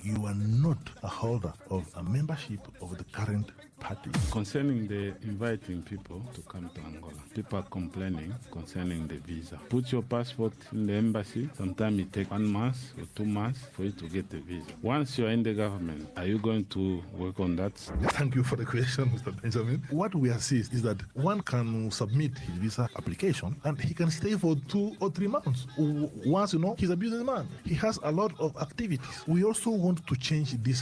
you are not a holder of a membership of the current party. Concerning the inviting people to come to Angola, people are complaining concerning the visa. Put your passport in the embassy. Sometimes it takes 1 month or 2 months for you to get the visa. Once you are in the government, are you going to work on that? Thank you for the question, Mr. Benjamin. What we assist is that one can submit his visa application and he can stay for 2 or 3 months. Once, he's a businessman. He has a lot of activities. We also want to change this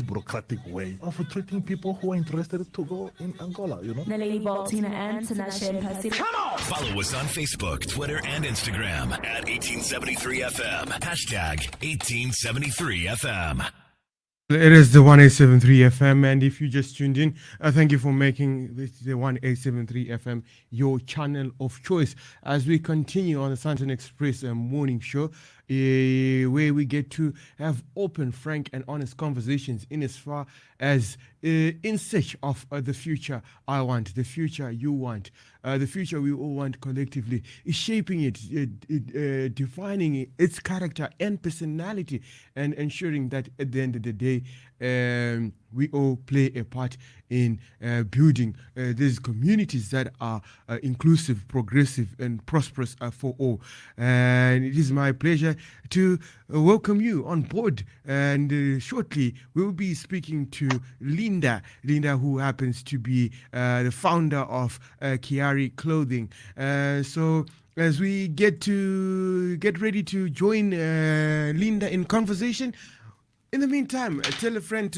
bureaucratic way of treating people who are interested to go in Angola, The Lady Baltina and Tinashe. Come on! Follow us on Facebook, Twitter, and Instagram at 1873FM. Hashtag 1873FM. It is the 1873 FM, and if you just tuned in, thank you for making this the 1873 FM your channel of choice as we continue on the Sunshine Express morning show, where we get to have open, frank, and honest conversations in as far as in search of the future I want, the future you want, the future we all want collectively, is shaping it, defining its character and personality, and ensuring that at the end of the day, we all play a part in building these communities that are inclusive, progressive, and prosperous for all. And it is my pleasure to welcome you on board. And shortly, we'll be speaking to Linda, who happens to be the founder of Kiari Clothing. So as we get ready to join Linda in conversation, in the meantime, tell a friend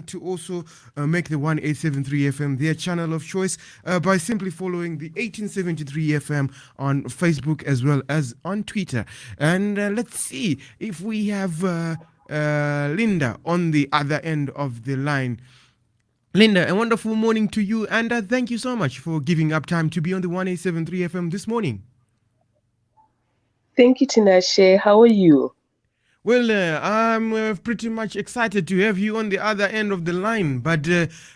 to also make the 1873 FM their channel of choice by simply following the 1873 FM on Facebook as well as on Twitter. And let's see if we have Linda on the other end of the line. Linda, a wonderful morning to you, and thank you so much for giving up time to be on the 1873 FM this morning. Thank you, Tinashe. How are you? Well, I'm pretty much excited to have you on the other end of the line, but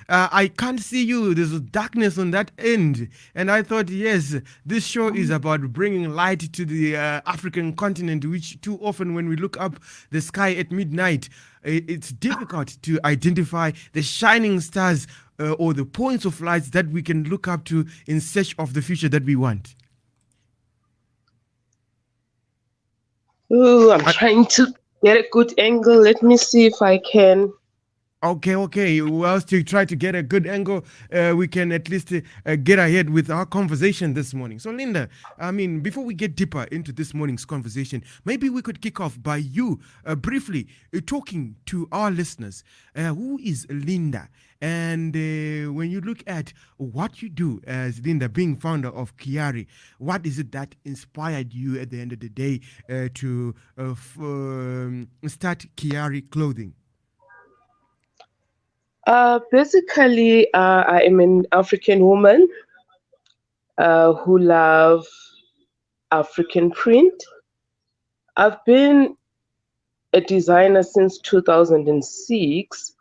I can't see you. There's darkness on that end. And I thought, yes, this show is about bringing light to the African continent, which too often when we look up the sky at midnight, it's difficult to identify the shining stars or the points of lights that we can look up to in search of the future that we want. Ooh, I'm trying to get a good angle. Let me see if I can. Okay. Whilst you try to get a good angle, we can at least get ahead with our conversation this morning. So, Linda, before we get deeper into this morning's conversation, maybe we could kick off by you briefly talking to our listeners. Who is Linda? And when you look at what you do as Linda, being founder of Kiari, what is it that inspired you at the end of the day to start Kiari Clothing? Basically, I am an African woman who love African print. I've been a designer since 2006,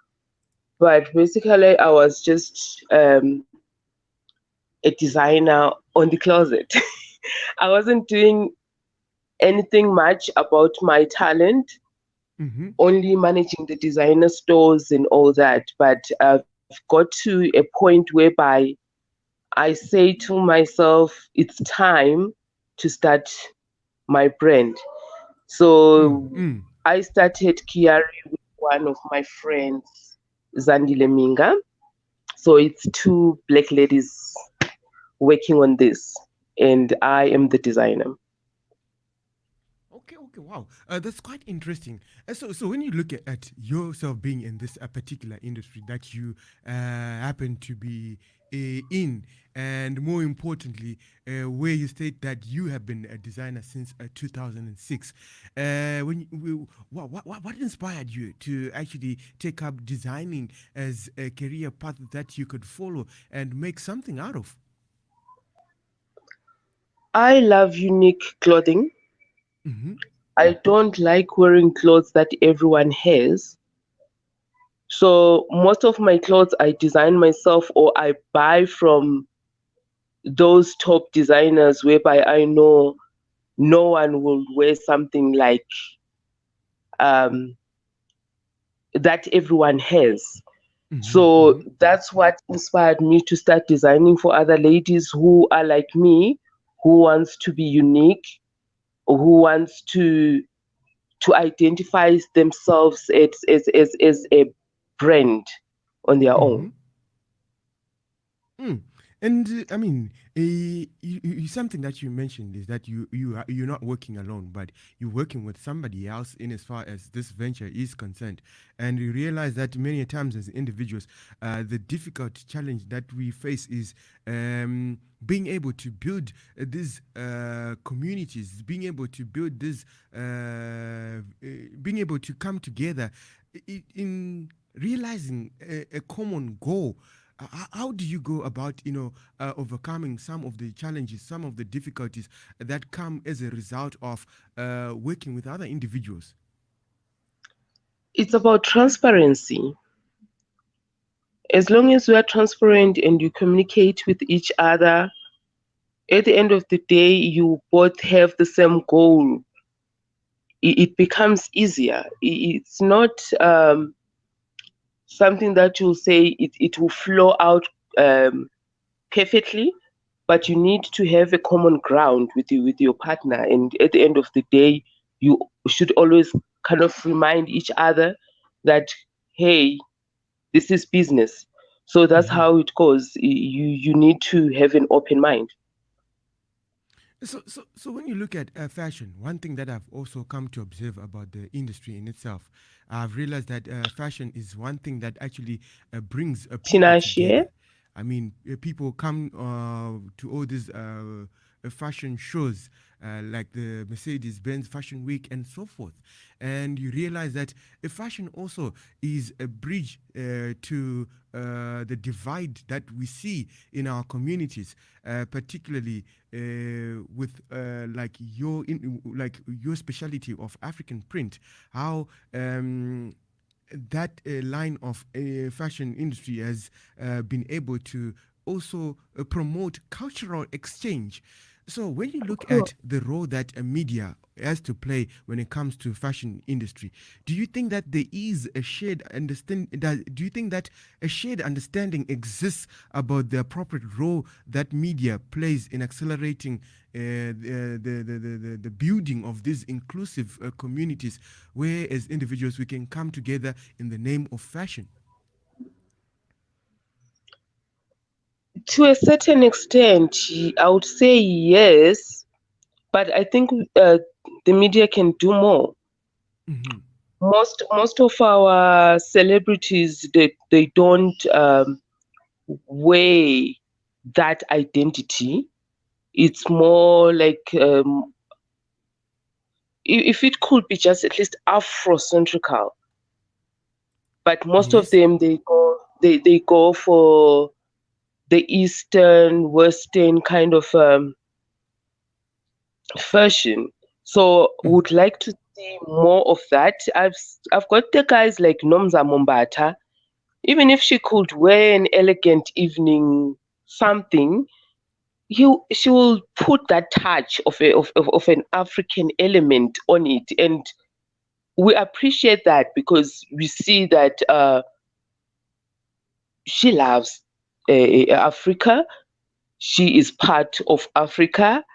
but basically I was just a designer on the closet. I wasn't doing anything much about my talent. Mm-hmm. Only managing the designer stores and all that. But I've got to a point whereby I say to myself, it's time to start my brand. So I started Kiari with one of my friends, Zandile Minga. So it's 2 black ladies working on this, and I am the designer. Okay, wow. That's quite interesting. So when you look at yourself being in this particular industry that you happen to be in, and more importantly, where you state that you have been a designer since 2006, what inspired you to actually take up designing as a career path that you could follow and make something out of? I love unique clothing. Mm-hmm. I don't like wearing clothes that everyone has. So most of my clothes I design myself, or I buy from those top designers whereby I know no one will wear something like that everyone has. So that's what inspired me to start designing for other ladies who are like me, who wants to be unique, who wants to identify themselves as a brand on their own. And I mean, something that you mentioned is that you're not working alone, but you're working with somebody else in as far as this venture is concerned. And you realize that many times as individuals, the difficult challenge that we face is being able to build these communities, being able to build this, being able to come together in realizing a common goal. How do you go about, overcoming some of the challenges, some of the difficulties that come as a result of working with other individuals? It's about transparency. As long as you are transparent and you communicate with each other, at the end of the day, you both have the same goal. It becomes easier. It's not something that you'll say it will flow out perfectly, but you need to have a common ground with your partner. And at the end of the day, you should always kind of remind each other that, hey, this is business. So that's how it goes. You need to have an open mind. So when you look at fashion, one thing that I've also come to observe about the industry in itself, I've realized that fashion is one thing that actually brings people together. I mean, people come to all these fashion shows like the Mercedes-Benz Fashion Week and so forth. And you realize that fashion also is a bridge to the divide that we see in our communities, particularly with like your specialty of African print, how that line of fashion industry has been able to also promote cultural exchange. So when you look at the role that media has to play when it comes to fashion industry, do you think that there is a shared understanding? Do you think that a shared understanding exists about the appropriate role that media plays in accelerating the building of these inclusive communities, where as individuals we can come together in the name of fashion? To a certain extent, I would say yes, but I think the media can do more. Most of our celebrities, they don't wear that identity. It's more like if it could be just at least Afrocentrical, but most of them they go for the Eastern, Western kind of fashion. So would like to see more of that. I've got the guys like Nomza Mombata. Even if she could wear an elegant evening something, she will put that touch of an African element on it, and we appreciate that because we see that she loves Africa. She is part of Africa,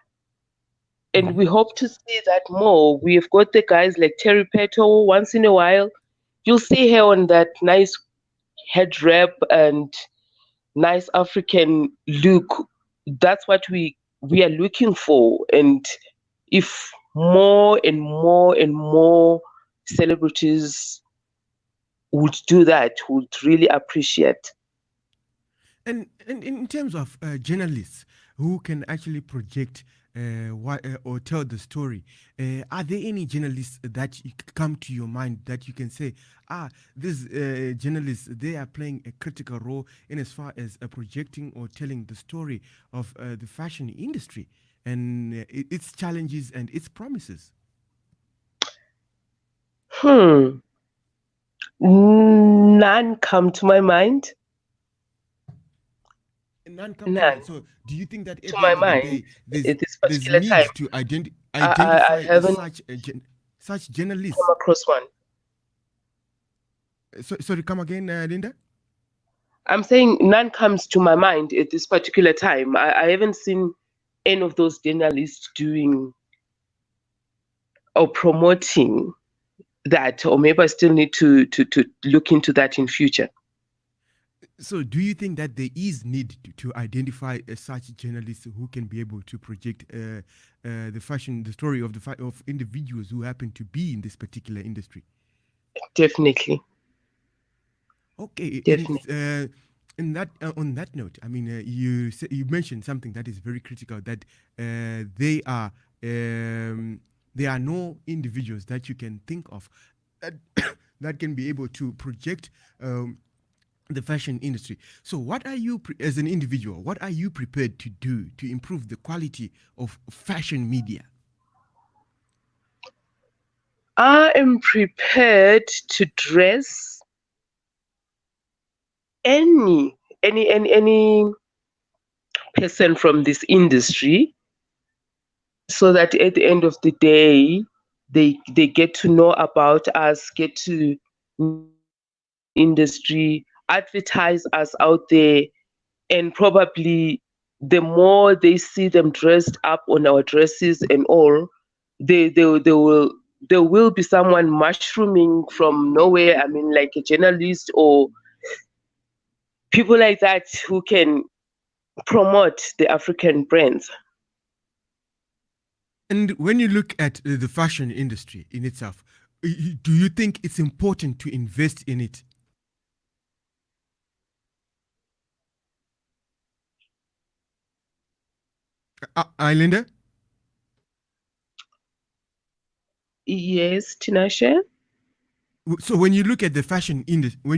and we hope to see that more. We've got the guys like Terry Peto. Once in a while, you'll see her on that nice head wrap and nice African look. That's what we are looking for. And if more and more and more celebrities would do that, would really appreciate. And in terms of journalists who can actually project or tell the story, are there any journalists that come to your mind that you can say, these journalists, they are playing a critical role in as far as projecting or telling the story of the fashion industry and its challenges and its promises? None come to my mind. None come to mind. So do you think that at to the my end of the mind day, at this there's particular need time to I identify haven't such journalists? come across one. Sorry, come again, Linda? I'm saying none comes to my mind at this particular time. I haven't seen any of those journalists doing or promoting that, or maybe I still need to look into that in future. So, do you think that there is need to identify such journalists who can be able to project the story of of individuals who happen to be in this particular industry? Definitely. Okay, Definitely. and in that on that note, I mean, you mentioned something that is very critical, that there are no individuals that you can think of that that can be able to project the fashion industry. So, what are you, as an individual, what are you prepared to do to improve the quality of fashion media? I am prepared to dress any person from this industry, so that at the end of the day they get to know about us, get to industry, advertise us out there, and probably the more they see them dressed up on our dresses and all, they will, there will be someone mushrooming from nowhere. I mean, like a journalist or people like that who can promote the African brands. And when you look at the fashion industry in itself, do you think it's important to invest in it? Linda? Yes, Tinashe, So when you look at the fashion industry,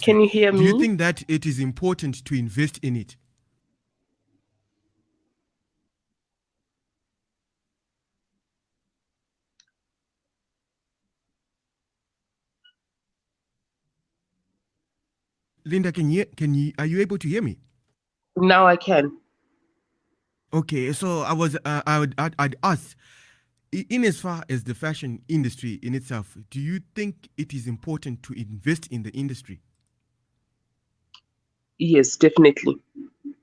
can you hear do you me? think that it is important to invest in it? Linda, are you able to hear me? Now I can. Okay, so I'd ask, in as far as the fashion industry in itself, do you think it is important to invest in the industry? Yes, definitely. And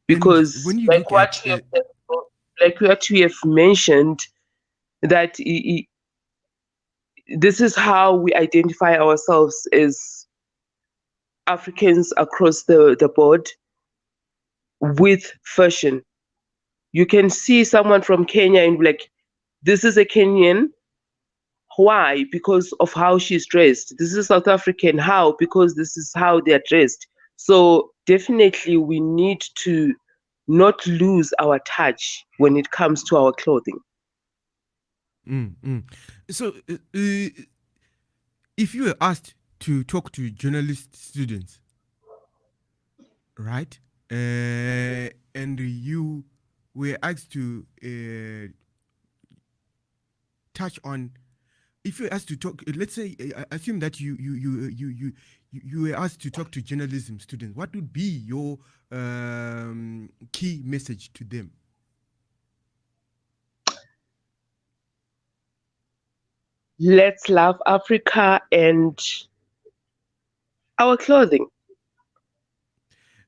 Because when you look at like what you have mentioned, that this is how we identify ourselves as Africans across the board with fashion. You can see someone from Kenya and be like, this is a Kenyan. Why? Because of how she's dressed. This is South African. How? Because this is how they're dressed. So definitely we need to not lose our touch when it comes to our clothing. so if you were asked to talk to journalist students, right, and you were asked to touch on, if you're asked to talk, let's say, assume that you were asked to talk to journalism students, what would be your key message to them? Let's love Africa and our clothing,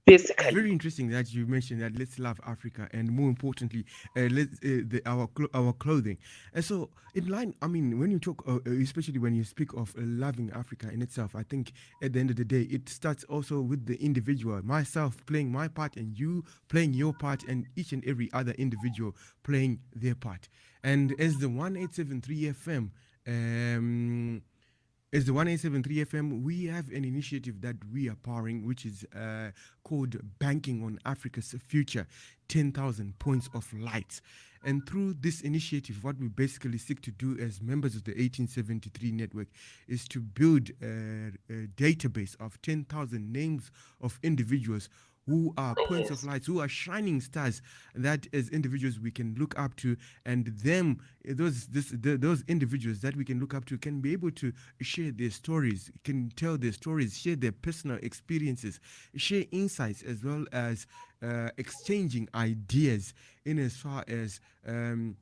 basically. Very interesting that you mentioned that, let's love Africa, and more importantly, our clothing. And so, in line, I mean, when you talk, especially when you speak of loving Africa in itself, I think at the end of the day, it starts also with the individual. Myself playing my part, and you playing your part, and each and every other individual playing their part. And as the 1873 FM. As the 1873 FM, we have an initiative that we are powering, which is called Banking on Africa's Future, 10,000 Points of Light. And through this initiative, what we basically seek to do as members of the 1873 network is to build a database of 10,000 names of individuals who are points of light, who are shining stars that as individuals we can look up to, and those individuals that we can look up to can be able to share their stories, can tell their stories, share their personal experiences, share insights, as well as exchanging ideas in as far as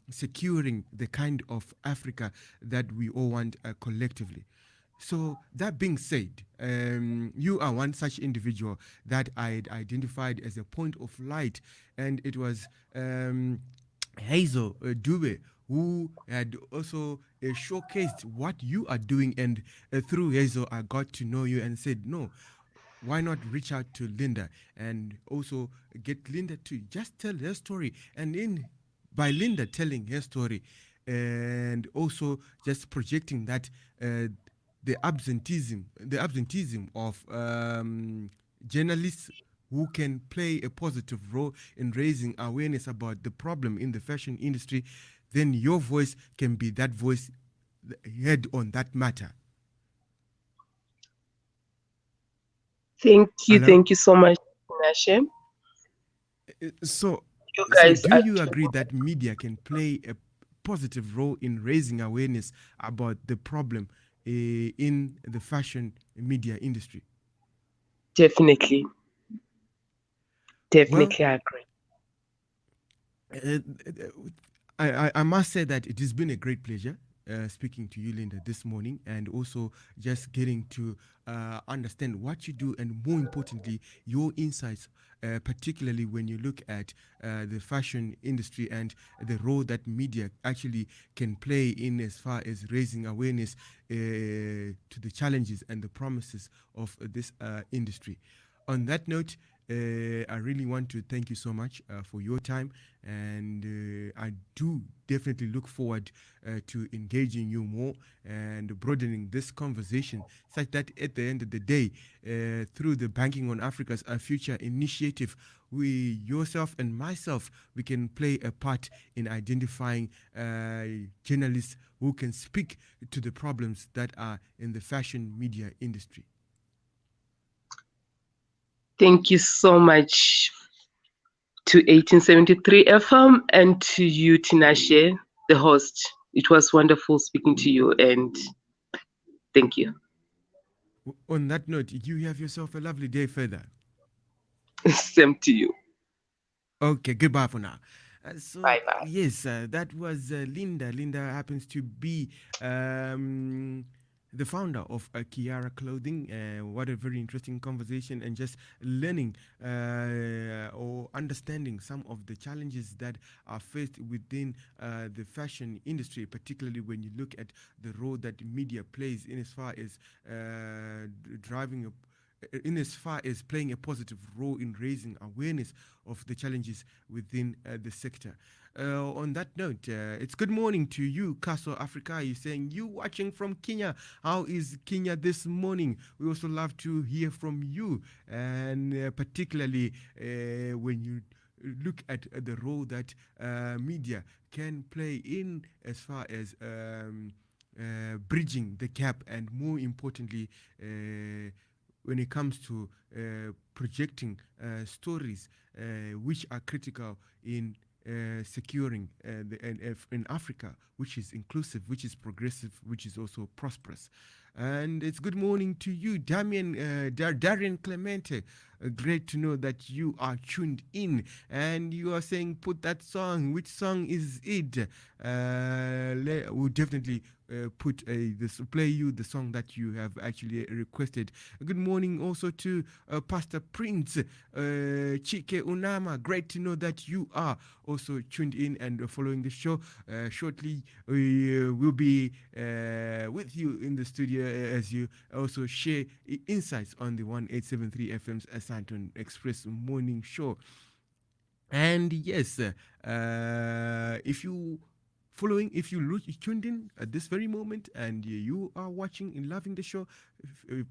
securing the kind of Africa that we all want collectively. So that being said, you are one such individual that I identified as a point of light, and it was Hazel Dube who had also showcased what you are doing, and through Hazel I got to know you and said, no, why not reach out to Linda and also get Linda to just tell her story, and in by Linda telling her story and also just projecting that the absenteeism of journalists who can play a positive role in raising awareness about the problem in the fashion industry, then your voice can be that voice heard on that matter. Thank Hello? you so much, Nashe. So, You so guys do are you agree that media can play a positive role in raising awareness about the problem in the fashion media industry? definitely, Well, I agree. uh, I must say that it has been a great pleasure speaking to you, Linda, this morning, and also just getting to understand what you do, and more importantly, your insights, particularly when you look at the fashion industry and the role that media actually can play in as far as raising awareness to the challenges and the promises of this industry. On that note, I really want to thank you so much for your time, and I do definitely look forward to engaging you more and broadening this conversation, such that at the end of the day, through the Banking on Africa's Future initiative, we, yourself and myself, we can play a part in identifying journalists who can speak to the problems that are in the fashion media industry. Thank you so much to 1873 FM and to you, Tinashe, the host. It was wonderful speaking to you, and thank you. On that note, you have yourself a lovely day further. Same to you. Okay, goodbye for now. Bye bye. Yes, that was Linda. Linda happens to be the founder of Kiara Clothing. What a very interesting conversation, and just learning or understanding some of the challenges that are faced within the fashion industry, particularly when you look at the role that media plays in as far as driving a in as far as playing a positive role in raising awareness of the challenges within the sector. On that note, it's good morning to you, Castle Africa. You're saying you watching from Kenya. How is Kenya this morning? We also love to hear from you, and particularly when you look at the role that media can play in as far as bridging the gap, and more importantly, when it comes to projecting stories which are critical in securing in Africa, which is inclusive, which is progressive, which is also prosperous. And it's good morning to you, Darian Clemente. Great to know that you are tuned in, and you are saying, put that song. Which song is it? We'll definitely play you the song that you have actually requested. Good morning also to Pastor Prince Chike Unama. Great to know that you are also tuned in and following the show. Shortly, we will be with you in the studio as you also share insights on the 1873 FM's Santon Express morning show. And yes, if you tuned in at this very moment and you are watching and loving the show,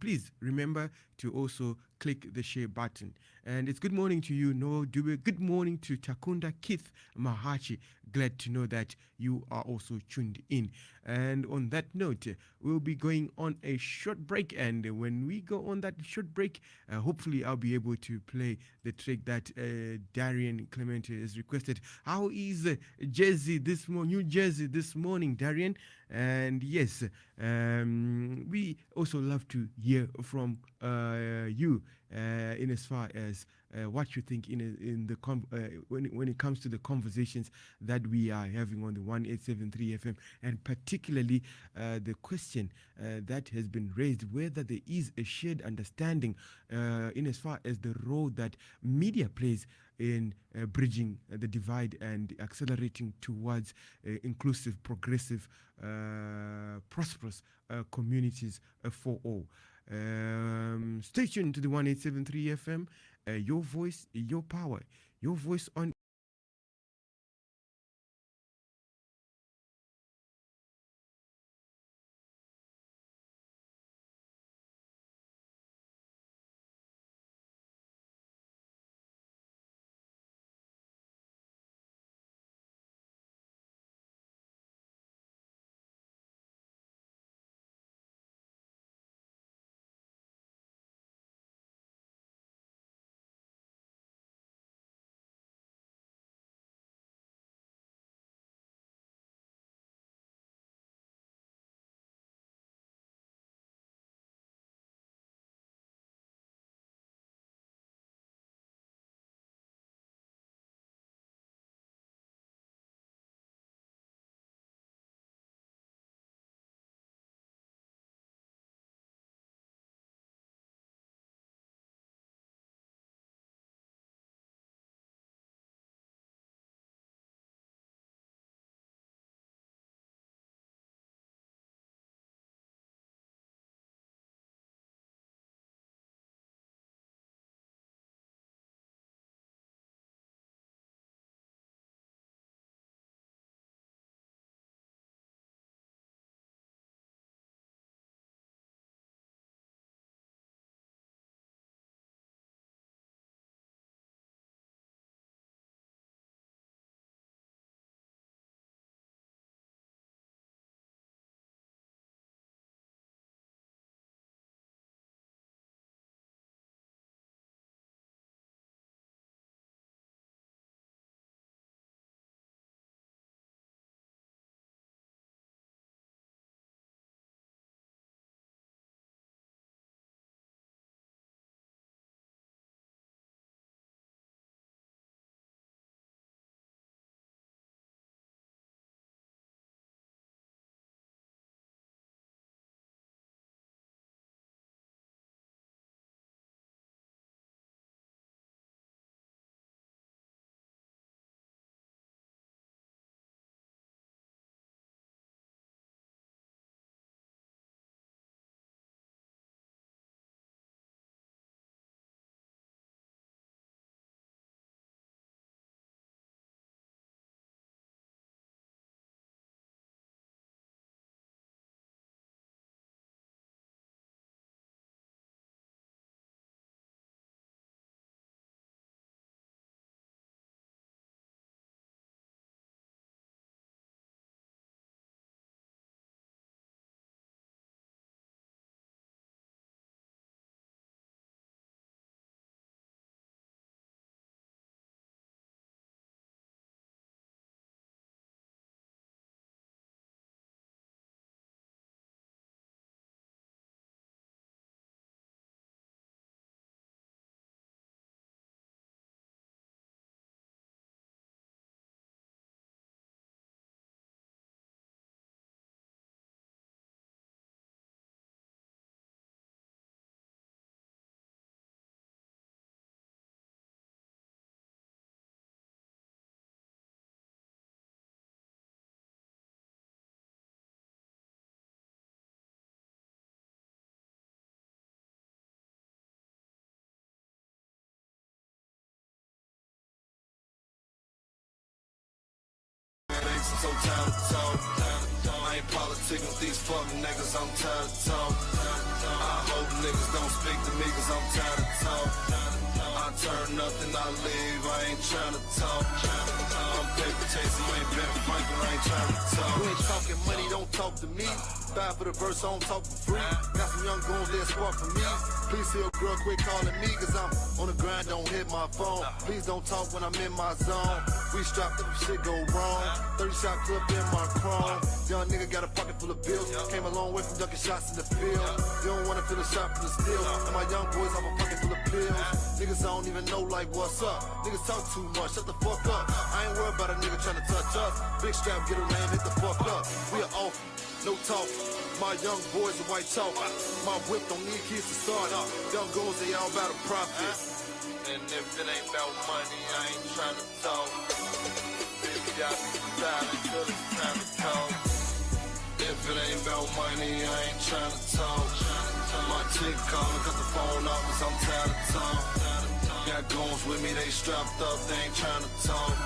please remember to also click the share button. And it's good morning to you, Noah Dube. Good morning to Takunda Keith Mahachi. Glad to know that you are also tuned in. And on that note, we'll be going on a short break. And when we go on that short break, hopefully I'll be able to play the track that Darian Clemente has requested. How is New Jersey this morning, Darian? And yes, we also love to hear from you in as far as what you think when it comes to the conversations that we are having on the 1873 FM, and particularly the question that has been raised, whether there is a shared understanding in as far as the role that media plays in bridging the divide and accelerating towards inclusive, progressive, prosperous communities for all. Stay tuned to the 1873 FM. Your voice, your power. Your voice on so tired of talk. I ain't politicking with these fucking niggas, I'm tired of talk. I hope niggas don't speak to me cause I'm tired of talk. I turn nothing, I leave, I ain't trying to talk. I'm paper chasing, you ain't been Franklin, I ain't trying to talk. You ain't talking money, don't talk to me. Bad for the verse, I don't talk for free. Got some young goons that spark for me. Please see a girl quit calling me cause I'm on the grind, don't hit my phone. Please don't talk when I'm in my zone. We strapped up, shit go wrong. 30 shot clip in my chrome. Young nigga got a pocket full of bills. Came a long way from ducking shots in the field. You don't wanna feel a shot from the steel. And my young boys have a pocket full of pills. Niggas I don't even know like what's up. Niggas talk too much, shut the fuck up. I ain't worried about a nigga trying to touch us. Big strap, get a lane, hit the fuck up. We are off, no talk. My young boys are white chalk. My whip don't need keys to start. Young girls, they all about a profit. And if it ain't about money, I ain't trying to talk. Baby, I be silent till it's time to talk. If it ain't about money, I ain't trying to talk. My chick calling cause the phone off cause I'm tired of talk. Got goons with me, they strapped up, they ain't trying to talk.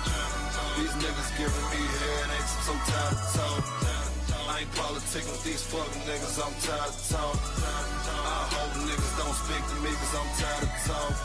These niggas giving me headaches, I'm so tired of talk. I ain't politicking with these fucking niggas, I'm tired of talk. I hope niggas don't speak to me cause I'm tired of talk.